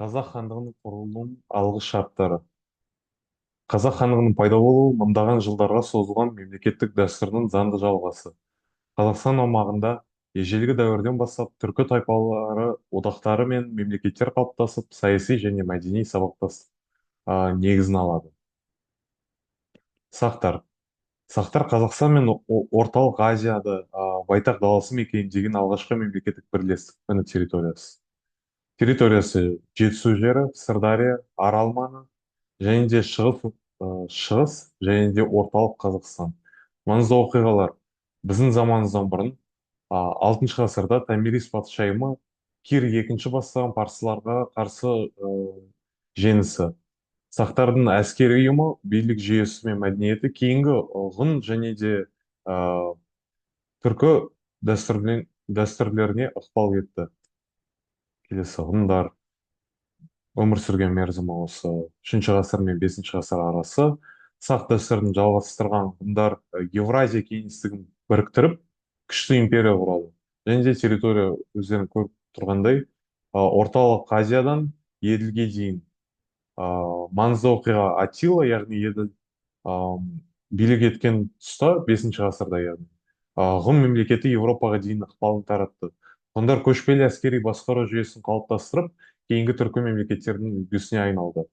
Қазақ хандығының құрылуының алғы шарттары. Қазақ хандығының пайда болуы мыңдаған жылдарға созылған мемлекеттік дәстүрінің заңды жалғасы. Қазақстан аумағында ежелгі дәуірден бастап түркі тайпалары одақтары мен мемлекеттер қалыптасып, саяси және мәдени сабақтастық негізін алады. Сақтар. Сақтар Қазақстан мен Орталық Азияда байтақ даласы мекеніндеген алғашқы мемлекеттік бірлестік пен территориясы. Территориясы Жетісу жері, Сырдария, Арал маңы, және де шығыс және де орталық Қазақстан. Маңызды оқиғалар біздің заманымыздан бұрын алтыншы ғасырда Томирис патшайымы Кир екінші бастаған парсыларға қарсы жеңісі. Сақтардың әскери ұйымы, билік жүйесі мен мәдениеті кейінгі ғұн және де а, түркі дәстүрлеріне ықпал етті. Келесі ғұндар өмір сүрген мерзімі осы үшінші ғасыр мен бесінші ғасыр арасы. Сақ дәстүрін жалғастырған ғұндар Евразия кеңістігін біріктіріп, күшті империя құрады. Және де территория өздерің көріп тұрғандай, орталық Азиядан Еділге дейін маңызды оқиға Аттила, яғни Еділ а, билік еткен тұста бесінші ғасырда, яғни ғұн мемлекеті Еуропаға дейін ықпалын таратты. Ғұндар көшпелі әскери басқару жүйесін қалыптастырып, кейінгі түркі мемлекеттерінің үлгісіне айналды.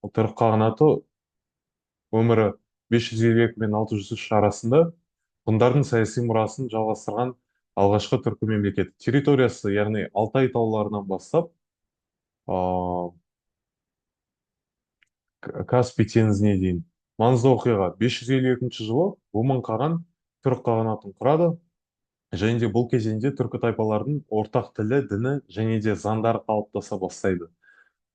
Түрік қағанаты өмірі 550 мен 603 арасында ғұндардың саяси мұрасын жалғастырған алғашқы түркі мемлекеті. Территориясы, яғни Алтай тауларынан бастап, Каспий теңізіне дейін. Маңызды оқиға 552 жылы Буман қаған түрік қағанатын құрады, және де бұл кезеңде түркі тайпалардың ортақ тілі, діні және де заңдары қалыптаса бастайды.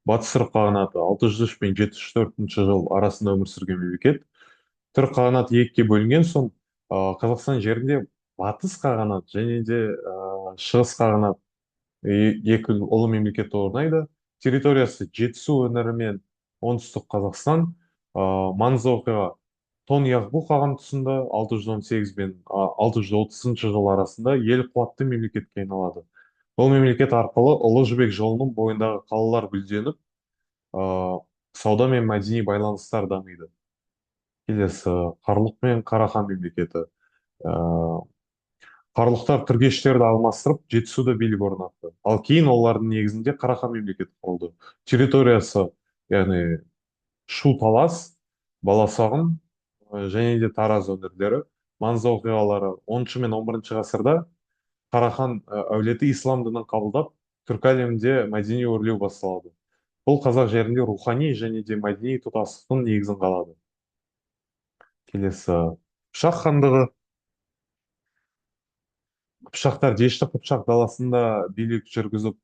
Батыс түрік қағанаты 603 пен 704 жыл арасында өмір сүрген мемлекет. Түрік қағанаты екіге бөлінген соң Қазақстан жерінде батыс қағанат және де шығыс қағанат екі ұлы мемлекет орнайды. Территориясы Жетісу өңірі мен оңтүстік Қазақстан. Маңызды оқиға Тон Яғбу қаған тұсында 618 бен 630 жыл арасында ел қуатты мемлекетке айналады. Бұл мемлекет арқылы Ұлы Жібек жолының бойындағы қалалар гүлденіп, сауда мен мәдени байланыстар дамиды. Келесі Қарлұқ пен Қарахан мемлекеті. Қарлұқтар түргештерді алмастырып, Жетісуда билік орнатты. Ал кейін олардың негізінде Қарахан мемлекеті құрылды. Территориясы, яғни Шу Талас, Баласағұн және де Тараз өңірлері. Маңызды оқиғалары 10 мен 11 ғасырда Қарахан әулеті ислам дінін қабылдап, түркі әлемінде мәдени өрлеу басталады. Бұл қазақ жерінде рухани және де мәдени тұтастықтың негізін қалады. Келесі Қыпшақ хандығы. Қыпшақтар Дешті Қыпшақ даласында билік жүргізіп,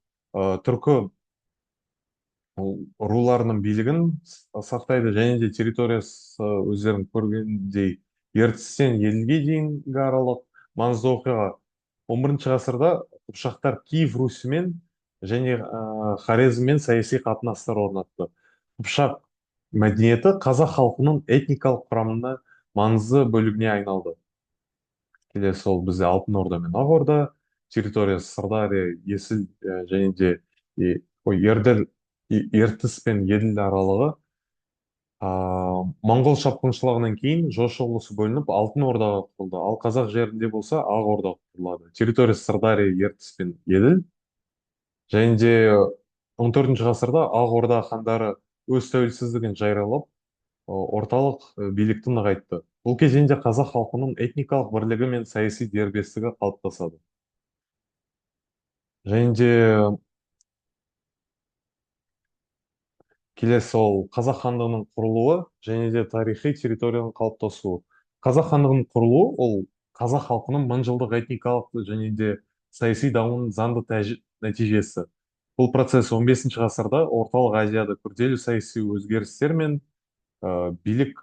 түркі руларының билігін сақтайды, және де территориясы өздерің көргендей ертістен Еділге дейінгі аралық. Маңызды оқиға 11 ғасырда Қыпшақтар Киев Русімен және Хорезммен саяси қатынастар орнатты. Қыпшақ мәдениеті қазақ халқының этникалық құрамына маңызды бөлігіне айналды. Келесі ол бізде Алтын Орда мен Ақ Орда. Территориясы Сырдария, Есіл және де Ертіс пен Еділ аралығы. Моңғол шапқыншылығынан кейін Жошы ұлысы бөлініп Алтын Ордаға құрылды. Ал қазақ жерінде болса Ақ Орда құрылады. Территориясы Сырдария, Ертіс пен Еділ. Және де 14 ғасырда Ақ Орда хандары өз тәуелсіздігін жариялап, орталық билікті нығайтты. Бұл кезеңде қазақ халқының этникалық бірлігі мен саяси дербестігі қалыптасады. Және де келесі ол қазақ хандығының құрылуы және де тарихи территорияның қалыптасуы. Қазақ хандығының құрылуы ол қазақ халқының мыңжылдық этникалық және де саяси дамуының заңды нәтижесі. Бұл процесс 15 ғасырда орталық Азияда күрделі саяси өзгерістер мен билік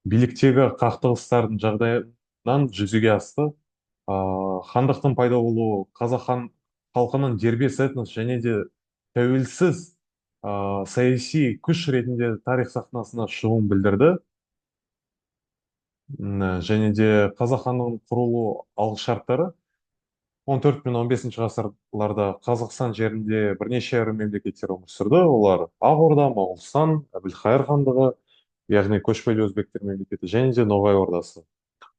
биліктегі қақтығыстардың жағдайынан жүзеге асты. Хандықтың пайда болуы қазақ халқының дербес этнос және де тәуелсіз саяси күш ретінде тарих сахнасына шығуын білдірді. Және де қазақ хандығының құрылу алғышарттары 14 пен 15 ғасырларда Қазақстан жерінде бірнеше ірі мемлекеттер өмір сүрді. Олар Ақ Орда, Моғолстан, Әбілхайыр хандығы, яғни көшпелі өзбектер мемлекеті және де Ноғай Ордасы.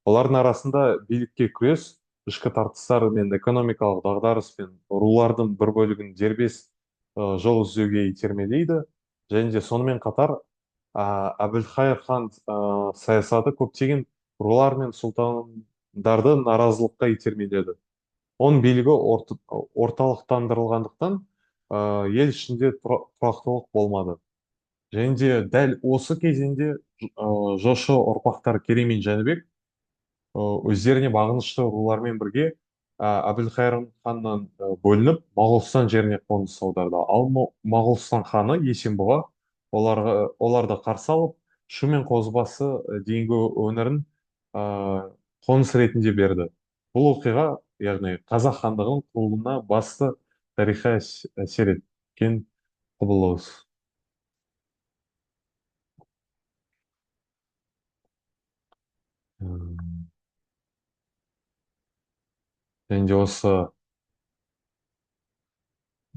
Олардың арасында билікке күрес, ішкі тартыстар мен экономикалық дағдарыс пен рулардың бір бөлігін дербес жол іздеуге итермелейді. Және де сонымен қатар Әбілхайыр хан саясаты көптеген рулар мен сұлтандарды наразылыққа итермеледі. Оның билігі орталықтандырылғандықтан ел ішінде тұрақтылық болмады. Және де дәл осы кезеңде жошы ұрпақтар Керей мен Жәнібек өздеріне бағынышты рулармен бірге Әбілқайыр ханнан бөлініп, Моғолстан жеріне қоныс аударды. Ал Моғолстан ханы Есенбұға оларды қарсы алып, Шу мен Қозыбасы дейінгі өңірін қоныс ретінде берді. Бұл оқиға, яғни қазақ хандығының құрылуына басты тарихи әсер еткен құбылыс. М, Және де осы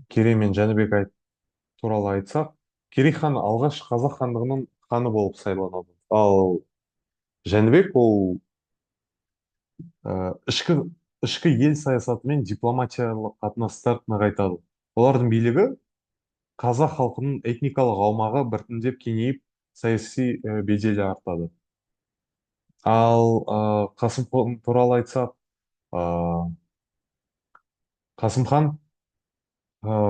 Керей мен Жәнібек туралы айтсақ, Керей хан алғаш қазақ хандығының ханы болып сайланады. Ал Жәнібек ол ішкі ел саясаты мен дипломатиялық қатынастарды нығайтады. Олардың билігі қазақ халқының этникалық аумағы біртіндеп кеңейіп, саяси беделі артады. Ал Қасым хан туралы айтсақ, ә, Қасым хан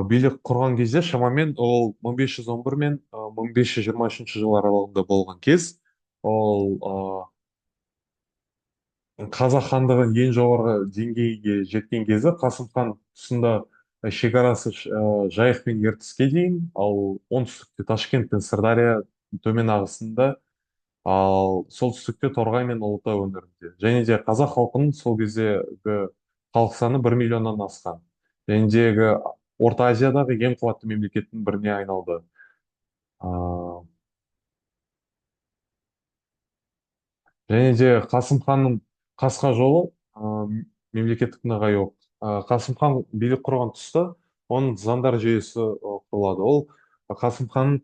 билік құрған кезде шамамен ол 1511 мен 1523 жыл аралығында болған кез. Ол қазақ хандығы ең жоғарғы деңгейге жеткен кезі Қасым хан тұсында шекарасы Жайық пен Ертіске дейін, ал оңтүстікте Ташкент пен Сырдария төмен ағысында, ал солтүстікте Торғай мен Ұлытау өңірінде. Және де қазақ халқының сол кездегі халық саны 1 миллионнан асқан. Және де Орта Азиядағы ең қуатты мемлекеттің біріне айналды. А, Және де Қасым ханның қасқа жолы мемлекеттік нығаю. Қасым хан билік құрған тұста оның заңдар жүйесі құрылады. Ол Қасым ханның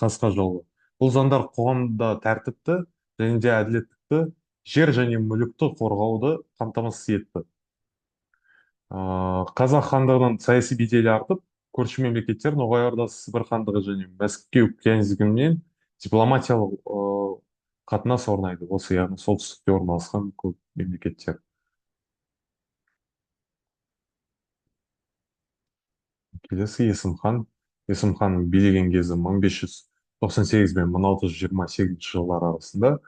қасқа жолы. Бұл заңдар қоғамда тәртіпті және де әділеттікті, жер және мүлікті қорғауды қамтамасыз етті. Қазақ хандығының саяси беделі артып, көрші мемлекеттер Ноғай Ордасы, Сібір хандығы және Мәскеу князьдігімен дипломатиялық қатынас орнайды. Осы яғни солтүстікте орналасқан көп мемлекеттер. Келесі Есім хан. Есім хан билеген кезі 1598 бен 1628 жылдар арасында.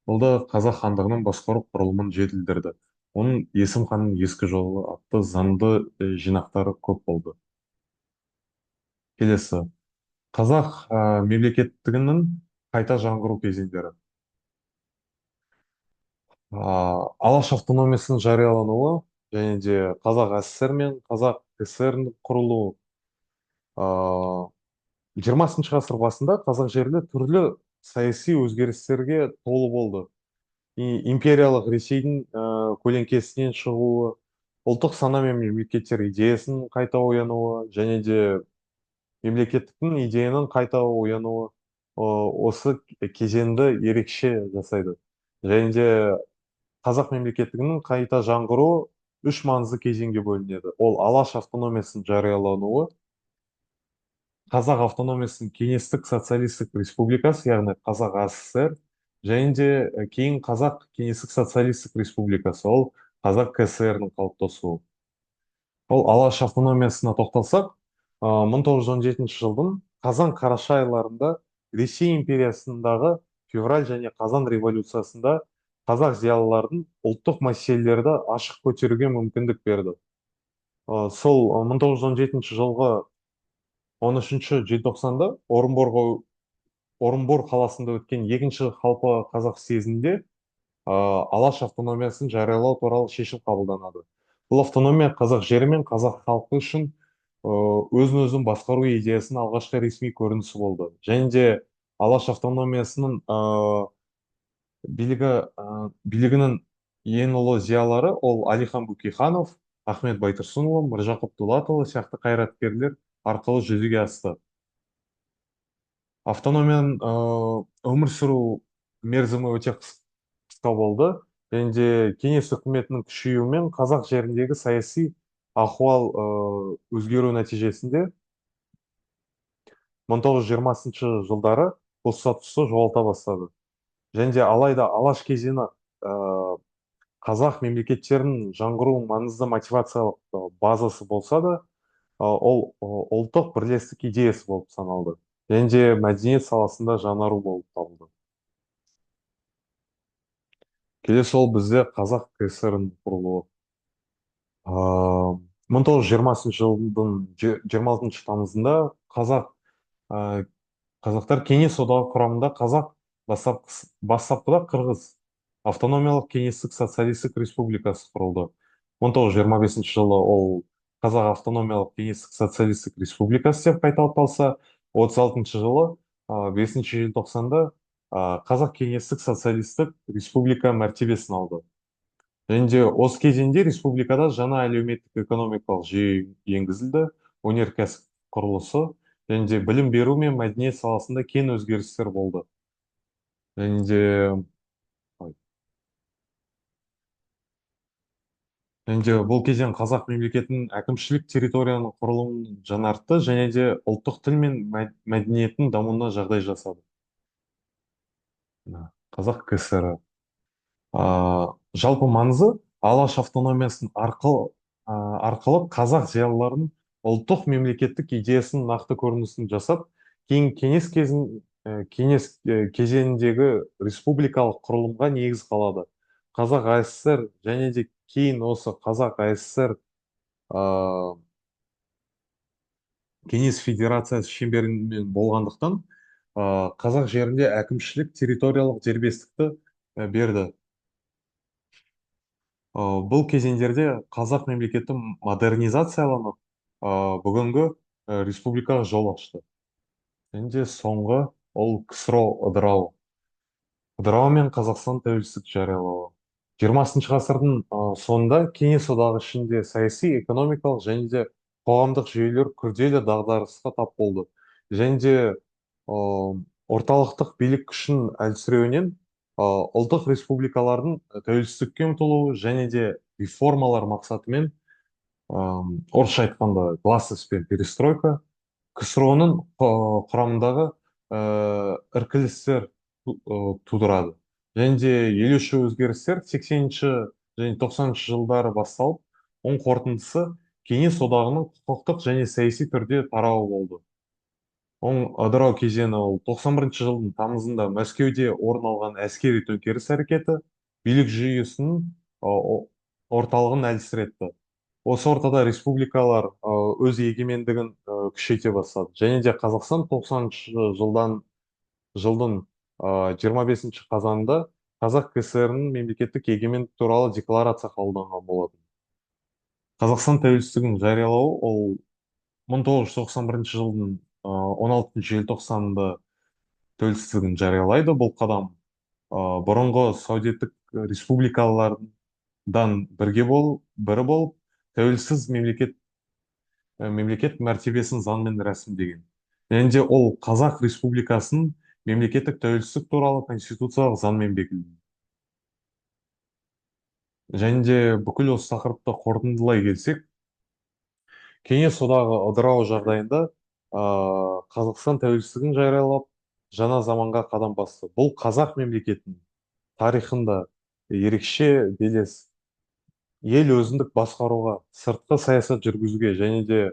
Бұл да қазақ хандығының басқару құрылымын жетілдірді. Оның Есім ханның ескі жолы атты заңды жинақтары көп болды. Келесі қазақ мемлекеттігінің қайта жаңғыру кезеңдері. Алаш автономиясының жариялануы және де Қазақ ССР мен Қазақ КСР-ның құрылуы. 20 ғасыр басында қазақ жерінде түрлі саяси өзгерістерге толы болды. Империялық Ресейдің көлеңкесінен шығуы, ұлттық сана мен мемлекеттер идеясының қайта оянуы және де мемлекеттіктің идеяның қайта оянуы осы кезеңді ерекше жасайды. Және де қазақ мемлекеттігінің қайта жаңғыруы үш маңызды кезеңге бөлінеді. Ол Алаш автономиясының жариялануы, Қазақ автономиясының кеңестік социалистік республикасы, яғни Қазақ АССР, және де кейін Қазақ кеңестік социалистік республикасы, ол Қазақ КСР-ның қалыптасуы. Ол Алаш автономиясына тоқталсақ, 1917 жылдың қазан-қараша айларында Ресей империясындағы февраль және қазан революциясында қазақ зиялылардың ұлттық мәселелерді ашық көтеруге мүмкіндік берді. Сол 1917 жылғы 13 желтоқсанда Орынбор қаласында өткен екінші халқы қазақ съезінде Алаш автономиясын жариялау туралы шешім қабылданады. Бұл автономия қазақ жері мен қазақ халқы үшін өзін өзін басқару идеясының алғашқы ресми көрінісі болды. Және де Алаш автономиясының билігінің ең ұлы зиялылары ол Әлихан Бөкейханов, Ахмет Байтұрсынұлы, Міржақып Дулатұлы сияқты қайраткерлер арқылы жүзеге асты. Автономияның өмір сүру мерзімі өте қысқа болды. Және де кеңес үкіметінің күшеюімен қазақ жеріндегі саяси ахуал өзгеру нәтижесінде 1920 жылдары бұл статусты жоғалта бастады. Және де алайда алаш кезеңі қазақ мемлекеттерінің жаңғыру маңызды мотивациялық базасы болса да, ол ұлттық бірлестік идеясы болып саналды. Және де мәдениет саласында жаңару болып табылды. Келесі ол бізде қазақ кср-ның құрылуы. 1920 жылдың 26 тамызында қазақтар кеңес одағы құрамында қазақ, бастапқыда қырғыз автономиялық кеңестік социалистік республикасы құрылды. 1925 жылы ол қазақ автономиялық кеңестік социалистік республикасы деп қайталапалса, 36 жылы 5 желтоқсанда қазақ кеңестік социалистік республика мәртебесін алды. Және де осы кезеңде республикада жаңа әлеуметтік экономикалық жүйе енгізілді, өнеркәсіп құрылысы, және де білім беру мен мәдениет саласында кен өзгерістер болды. Және де бұл кезең қазақ мемлекетінің әкімшілік территорияның құрылымын жаңартты, және де ұлттық тіл мен мәдениеттің дамуына жағдай жасады. Қазақ кср жалпы маңызы алаш автономиясын арқылы қазақ зиялыларының ұлттық мемлекеттік идеясын нақты көрінісін жасап, кейін кеңес кезеңіндегі республикалық құрылымға негіз қалады. Қазақ АССР және де кейін осы Қазақ АССР кеңес федерациясы шеңберімен болғандықтан, қазақ жерінде әкімшілік территориялық дербестікті берді. Бұл кезеңдерде қазақ мемлекеті модернизацияланып, бүгінгі республикаға жол ашты. Және де соңғы ол ксро ыдырауы. Ыдырауы мен Қазақстан тәуелсіздік жариялауы. 20 ғасырдың соңында кеңес одағы ішінде саяси, экономикалық және де қоғамдық жүйелер күрделі дағдарысқа тап болды. Және де орталықтық билік күшін әлсіреуінен ұлттық республикалардың тәуелсіздікке ұмтылуы және де реформалар мақсатымен, орысша айтқанда гласность пен перестройка, ксро-ның құрамындағы іркілістер тудырады. Және де елеуші өзгерістер 80-ші және 90-ші жылдары басталып, оның қорытындысы кеңес одағының құқықтық және саяси түрде тарауы болды. Оның ыдырау кезеңі ол 91 жылдың тамызында Мәскеуде орын алған әскери төңкеріс әрекеті билік жүйесінің орталығын әлсіретті. Осы ортада республикалар өз егемендігін күшейте бастады. Және де Қазақстан 90-шы жылдың 25 қазанында Қазақ КСР-ның мемлекеттік егемендік туралы декларация қабылданған болатын. Қазақстан тәуелсіздігін жариялауы ол 1991 жылдың 16 желтоқсанында тәуелсіздігін жариялайды. Бұл қадам бұрынғы советтік республикалардан бірі болып, тәуелсіз мемлекет мәртебесін заңмен рәсімдеген. Және де ол Қазақ Республикасының мемлекеттік тәуелсіздік туралы конституциялық заңмен бекітілді. Және де бүкіл осы тақырыпты қорытындылай келсек, кеңес одағы ыдырауы жағдайында Қазақстан тәуелсіздігін жариялап, жаңа заманға қадам басты. Бұл қазақ мемлекетінің тарихында ерекше белес. Ел өзіндік басқаруға, сыртқы саясат жүргізуге және де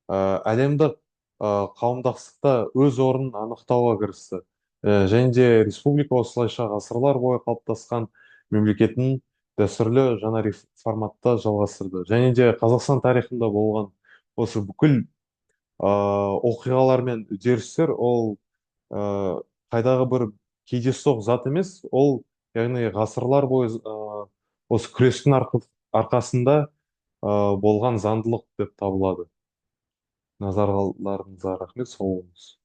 әлемдік қауымдастықта өз орнын анықтауға кірісті. Және де республика осылайша ғасырлар бойы қалыптасқан мемлекеттің дәстүрлі жаңа форматта жалғастырды. Және де Қазақстан тарихында болған осы бүкіл оқиғалар мен үдерістер ол қайдағы бір кездейсоқ зат емес, ол яғни ғасырлар бойы осы күрестің арқасында болған заңдылық деп табылады. Назарларыңызға рахмет, сау болыңыз.